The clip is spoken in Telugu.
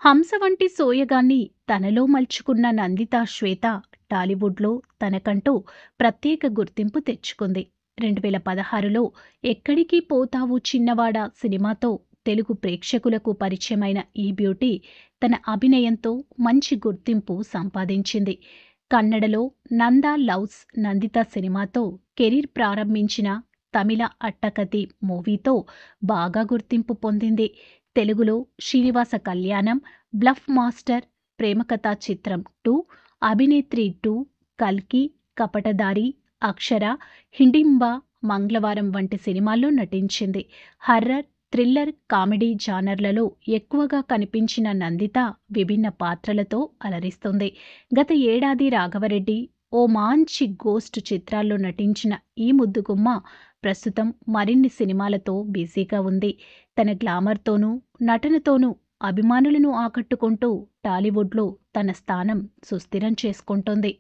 హంస వంటి సోయగాన్ని తనలో మలుచుకున్న నందిత శ్వేత టాలీవుడ్లో తనకంటూ ప్రత్యేక గుర్తింపు తెచ్చుకుంది. 2016లో ఎక్కడికి పోతావు చిన్నవాడా సినిమాతో తెలుగు ప్రేక్షకులకు పరిచయమైన ఈ బ్యూటీ తన అభినయంతో మంచి గుర్తింపు సంపాదించింది. కన్నడలో నందా లవ్స్ నందిత సినిమాతో కెరీర్ ప్రారంభించిన తమిళ అట్టకథి మూవీతో బాగా గుర్తింపు పొందింది. తెలుగులో శ్రీనివాస కళ్యాణం, బ్లఫ్ మాస్టర్, ప్రేమకథా చిత్రం 2, అభినేత్రి 2, కల్కి, కపటదారి, అక్షర, హిడింబ, మంగళవారం వంటి సినిమాల్లో నటించింది. హర్రర్, థ్రిల్లర్, కామెడీ జానర్లలో ఎక్కువగా కనిపించిన నందిత విభిన్న పాత్రలతో అలరిస్తుంది. గత ఏడాది రాఘవరెడ్డి, ఓ మంచి గోస్ట్ చిత్రాల్లో నటించిన ఈ ముద్దుగుమ్మ ప్రస్తుతం మరిన్ని సినిమాలతో బిజీగా ఉంది. తన గ్లామర్తోనూ నటనతోనూ అభిమానులను ఆకట్టుకుంటూ టాలీవుడ్లో తన స్థానం సుస్థిరం చేసుకుంటోంది.